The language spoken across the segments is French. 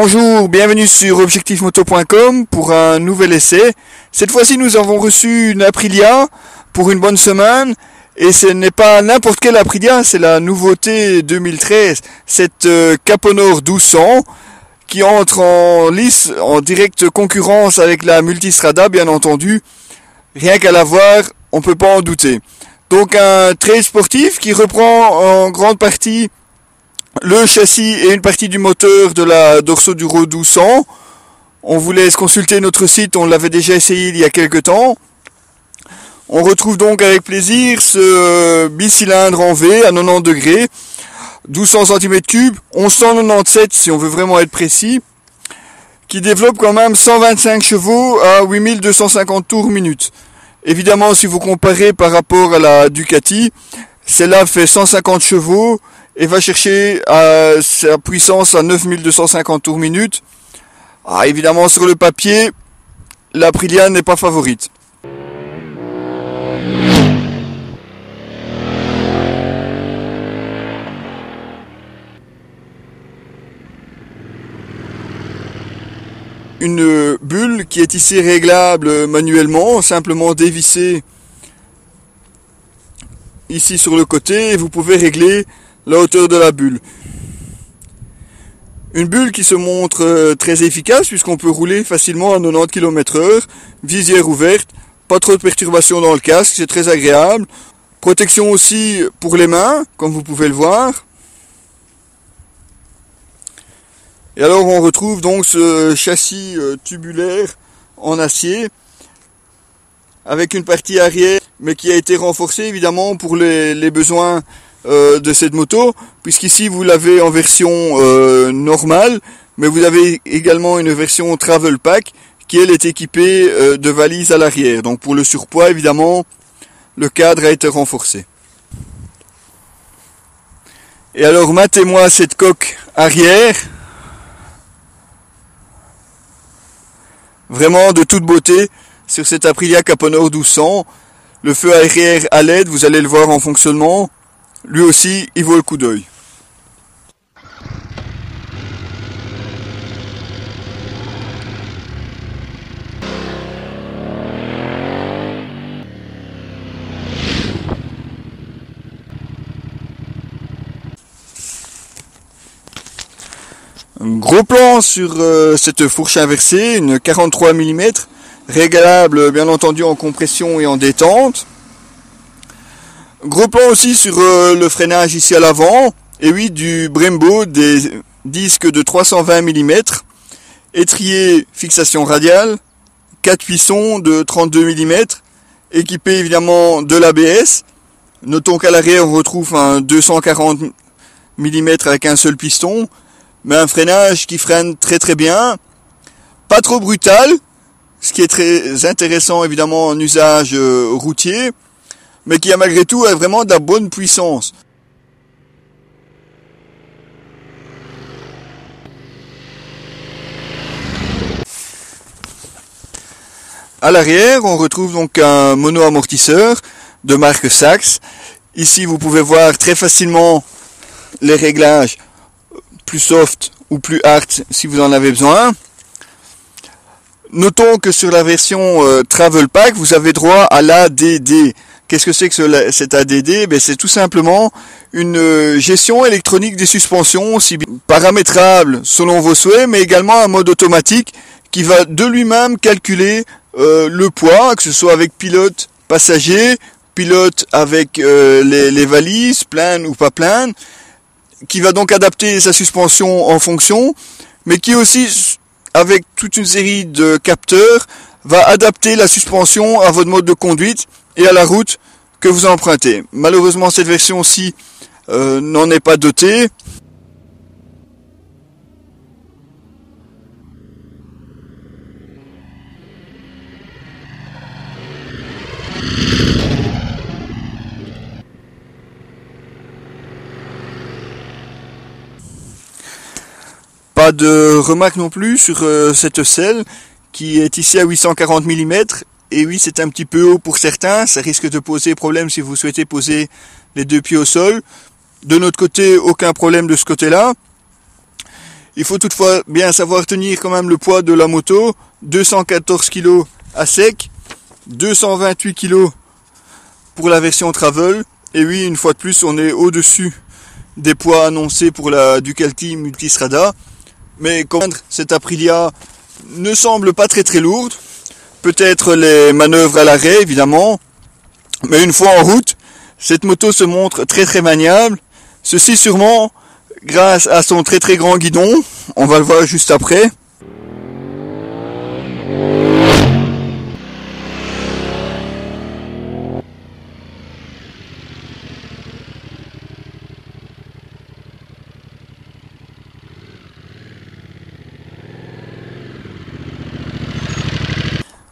Bonjour, bienvenue sur objectifmoto.com pour un nouvel essai. Cette fois-ci, nous avons reçu une Aprilia pour une bonne semaine. Et ce n'est pas n'importe quelle Aprilia, c'est la nouveauté 2013, cette Caponor 1200 qui entre en lice, en directe concurrence avec la Multistrada, bien entendu. Rien qu'à la voir, on peut pas en douter. Donc un trail sportif qui reprend en grande partie le châssis et une partie du moteur de la Dorso Duro 1200. On vous laisse consulter notre site, on l'avait déjà essayé il y a quelques temps. On retrouve donc avec plaisir ce bicylindre en V à 90 degrés, 1200 cm3, 1197 si on veut vraiment être précis, qui développe quand même 125 chevaux à 8250 tours minute. Évidemment, si vous comparez par rapport à la Ducati, celle-là fait 150 chevaux et va chercher sa puissance à 9250 tours minute. Évidemment, sur le papier, l'Aprilia n'est pas favorite. Une bulle qui est ici réglable manuellement, simplement dévissée ici sur le côté et vous pouvez régler la hauteur de la bulle. Une bulle qui se montre très efficace puisqu'on peut rouler facilement à 90 km/h, visière ouverte, pas trop de perturbations dans le casque, c'est très agréable. Protection aussi pour les mains, comme vous pouvez le voir. Et alors on retrouve donc ce châssis tubulaire en acier avec une partie arrière mais qui a été renforcée évidemment pour les besoins de cette moto, puisqu'ici vous l'avez en version normale, mais vous avez également une version Travel Pack qui elle est équipée de valises à l'arrière. Donc pour le surpoids évidemment le cadre a été renforcé. Et alors matez-moi cette coque arrière. Vraiment de toute beauté sur cette Aprilia Caponor 1200. Le feu arrière à LED, vous allez le voir en fonctionnement. Lui aussi, il vaut le coup d'œil. Un gros plan sur cette fourche inversée, une 43 mm, réglable bien entendu en compression et en détente. Gros plan aussi sur le freinage ici à l'avant, et oui du Brembo, des disques de 320 mm, étrier fixation radiale, 4 pistons de 32 mm, équipé évidemment de l'ABS. Notons qu'à l'arrière on retrouve un 240 mm avec un seul piston, mais un freinage qui freine très très bien, pas trop brutal, ce qui est très intéressant évidemment en usage routier, mais qui a malgré tout vraiment de la bonne puissance. À l'arrière, on retrouve donc un mono-amortisseur de marque Sachs. Ici, vous pouvez voir très facilement les réglages plus soft ou plus hard si vous en avez besoin. Notons que sur la version Travel Pack, vous avez droit à l'ADD. Qu'est-ce que c'est que cet ADD? C'est tout simplement une gestion électronique des suspensions, aussi paramétrable selon vos souhaits, mais également un mode automatique qui va de lui-même calculer le poids, que ce soit avec pilote passager, pilote avec les valises, pleines ou pas pleines, qui va donc adapter sa suspension en fonction, mais qui aussi, avec toute une série de capteurs, va adapter la suspension à votre mode de conduite et à la route que vous empruntez. Malheureusement, cette version-ci n'en est pas dotée. Pas de remarque non plus sur cette selle qui est ici à 840 mm. Et oui, c'est un petit peu haut pour certains. Ça risque de poser problème si vous souhaitez poser les deux pieds au sol. De notre côté, aucun problème de ce côté-là. Il faut toutefois bien savoir tenir quand même le poids de la moto, 214 kg à sec, 228 kg pour la version Travel, et oui, une fois de plus, on est au-dessus des poids annoncés pour la Ducati Multistrada, mais comme cette Aprilia ne semble pas très lourde, peut-être les manœuvres à l'arrêt évidemment, mais une fois en route, cette moto se montre très maniable, ceci sûrement grâce à son très grand guidon, on va le voir juste après.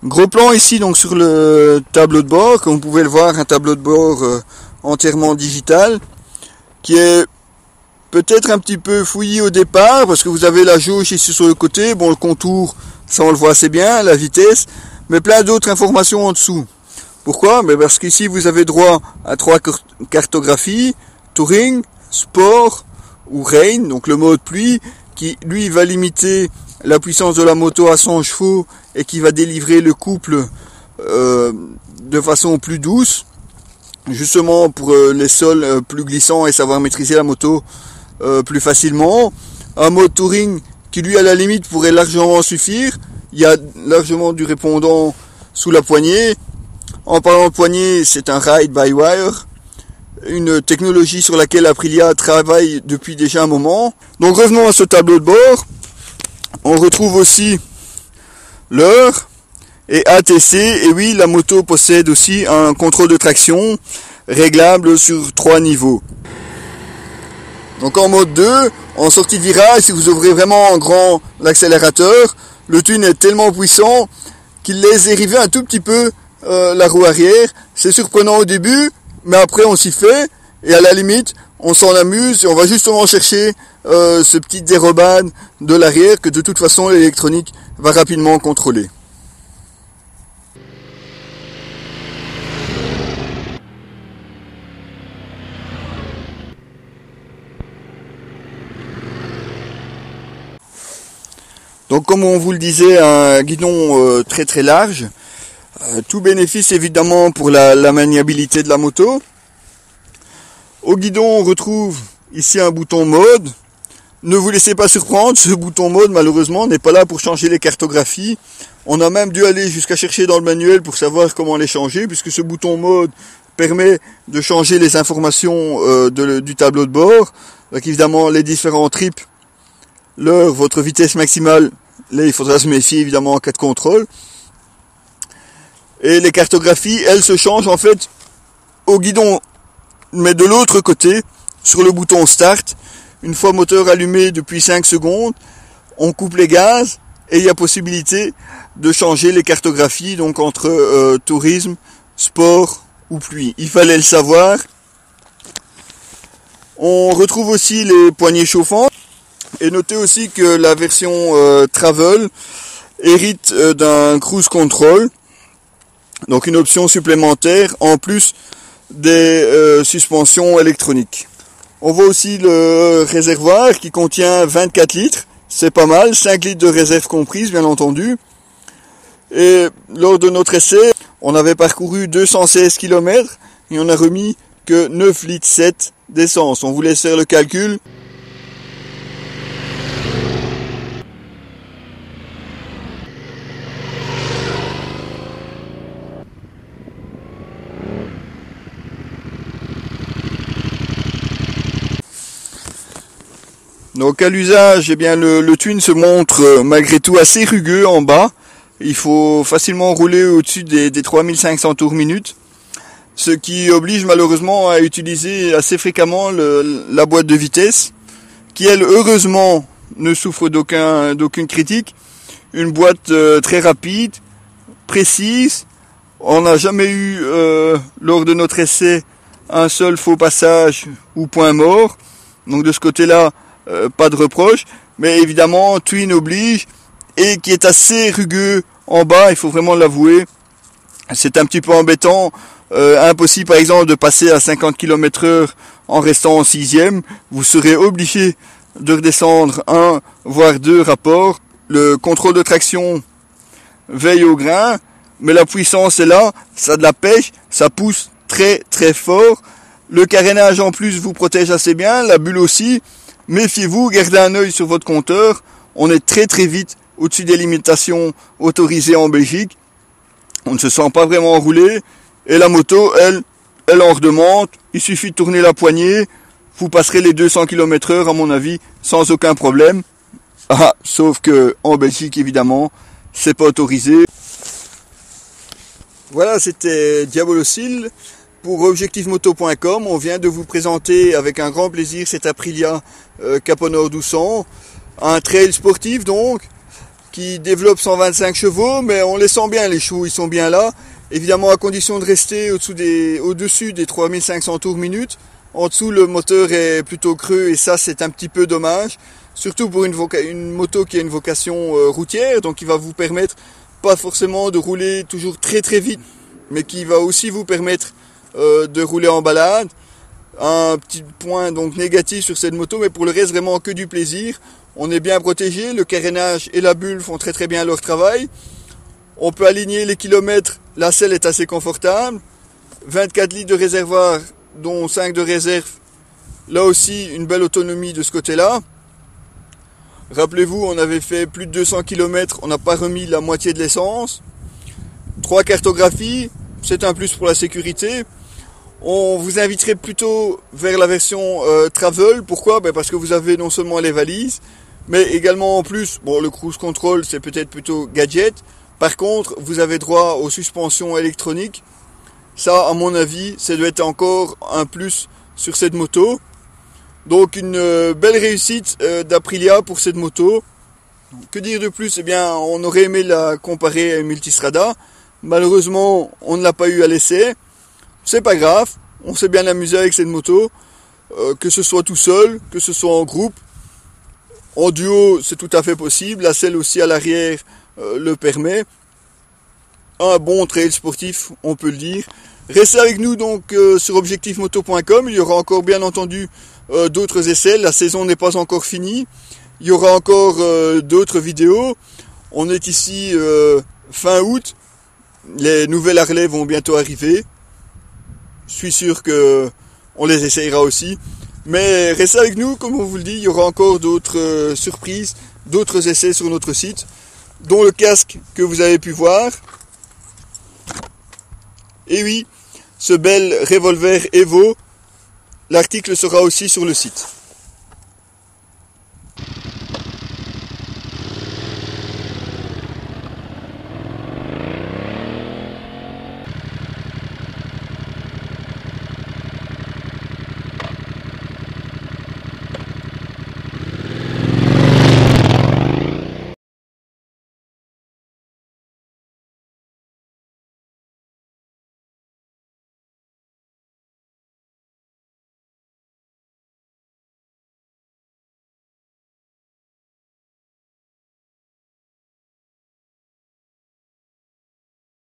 Gros plan ici donc sur le tableau de bord, comme vous pouvez le voir, un tableau de bord entièrement digital, qui est peut-être un petit peu fouillis au départ, parce que vous avez la jauge ici sur le côté, bon le contour, ça on le voit assez bien, la vitesse, mais plein d'autres informations en dessous. Pourquoi? Parce qu'ici vous avez droit à 3 cartographies, Touring, Sport ou Rain, donc le mode pluie, qui lui va limiter la puissance de la moto à 100 chevaux et qui va délivrer le couple de façon plus douce, justement pour les sols plus glissants et savoir maîtriser la moto plus facilement. Un mode Touring qui lui à la limite pourrait largement suffire. Il y a largement du répondant sous la poignée. En parlant de poignée, c'est un ride by wire, une technologie sur laquelle Aprilia travaille depuis déjà un moment. Donc revenons à ce tableau de bord. On retrouve aussi l'heure et ATC, et oui, la moto possède aussi un contrôle de traction réglable sur 3 niveaux. Donc en mode 2, en sortie de virage, si vous ouvrez vraiment en grand l'accélérateur, le twin est tellement puissant qu'il laisse dériver un tout petit peu la roue arrière. C'est surprenant au début, mais après on s'y fait, et à la limite, on s'en amuse, et on va justement chercher ce petit dérobade de l'arrière que de toute façon l'électronique va rapidement contrôler. Donc comme on vous le disait, un guidon très large, tout bénéfice évidemment pour la maniabilité de la moto. Au guidon on retrouve ici un bouton mode. Ne vous laissez pas surprendre, ce bouton mode malheureusement n'est pas là pour changer les cartographies. On a même dû aller jusqu'à chercher dans le manuel pour savoir comment les changer, puisque ce bouton mode permet de changer les informations du tableau de bord. Donc évidemment les différents trips, l'heure, votre vitesse maximale, là il faudra se méfier évidemment en cas de contrôle. Et les cartographies, elles se changent en fait au guidon, mais de l'autre côté, sur le bouton start. Une fois moteur allumé depuis 5 secondes, on coupe les gaz et il y a possibilité de changer les cartographies, donc entre tourisme, sport ou pluie. Il fallait le savoir. On retrouve aussi les poignées chauffantes. Et notez aussi que la version Travel hérite d'un cruise control, donc une option supplémentaire en plus des suspensions électroniques. On voit aussi le réservoir qui contient 24 litres, c'est pas mal, 5 litres de réserve comprise bien entendu. Et lors de notre essai, on avait parcouru 216 km et on a remis que 9 litres 7 d'essence. On vous laisse faire le calcul. Donc à l'usage, eh bien le twin se montre malgré tout assez rugueux en bas. Il faut facilement rouler au-dessus des 3500 tours minute, ce qui oblige malheureusement à utiliser assez fréquemment la boîte de vitesse, qui elle heureusement ne souffre d'aucune critique. Une boîte très rapide, précise. On n'a jamais eu lors de notre essai un seul faux passage ou point mort. Donc de ce côté-là, pas de reproche, mais évidemment twin oblige, et qui est assez rugueux en bas, il faut vraiment l'avouer. C'est un petit peu embêtant, impossible par exemple de passer à 50 km/h en restant en 6e. Vous serez obligé de redescendre un, voire deux rapports. Le contrôle de traction veille au grain, mais la puissance est là, ça a de la pêche, ça pousse très très fort. Le carénage en plus vous protège assez bien, la bulle aussi. Méfiez-vous, gardez un œil sur votre compteur. On est très très vite au-dessus des limitations autorisées en Belgique. On ne se sent pas vraiment enroulé. Et la moto, elle en redemande. Il suffit de tourner la poignée. Vous passerez les 200 km/h à mon avis sans aucun problème. Ah, sauf que en Belgique évidemment, c'est pas autorisé. Voilà, c'était Diabolocile pour objectifmoto.com. On vient de vous présenter avec un grand plaisir cette Aprilia Caponor 1200, un trail sportif donc qui développe 125 chevaux, mais on les sent bien, les chevaux ils sont bien là, évidemment à condition de rester au-dessus des 3500 tours minute. En dessous le moteur est plutôt creux et ça c'est un petit peu dommage, surtout pour une moto qui a une vocation routière, donc qui va vous permettre pas forcément de rouler toujours très très vite, mais qui va aussi vous permettre de rouler en balade. Un petit point donc négatif sur cette moto, mais pour le reste vraiment que du plaisir. On est bien protégé, le carénage et la bulle font très très bien leur travail. On peut aligner les kilomètres, la selle est assez confortable. 24 litres de réservoir, dont 5 de réserve. Là aussi une belle autonomie de ce côté-là. Rappelez-vous, on avait fait plus de 200 km, on n'a pas remis la moitié de l'essence. 3 cartographies, c'est un plus pour la sécurité. On vous inviterait plutôt vers la version Travel. Pourquoi? Parce que vous avez non seulement les valises, mais également en plus, bon, le cruise control c'est peut-être plutôt gadget. Par contre, vous avez droit aux suspensions électroniques. Ça, à mon avis, ça doit être encore un plus sur cette moto. Donc une belle réussite d'Aprilia pour cette moto. Que dire de plus? Eh bien, on aurait aimé la comparer à une Multistrada. Malheureusement, on ne l'a pas eu à l'essai. C'est pas grave, on s'est bien amusé avec cette moto, que ce soit tout seul, que ce soit en groupe. En duo, c'est tout à fait possible. La selle aussi à l'arrière le permet. Un bon trail sportif, on peut le dire. Restez avec nous donc sur objectifmoto.com. Il y aura encore bien entendu d'autres essais. La saison n'est pas encore finie. Il y aura encore d'autres vidéos. On est ici fin août. Les nouvelles Harley vont bientôt arriver. Je suis sûr que on les essayera aussi. Mais restez avec nous, comme on vous le dit, il y aura encore d'autres surprises, d'autres essais sur notre site, dont le casque que vous avez pu voir. Et oui, ce bel revolver Evo, l'article sera aussi sur le site.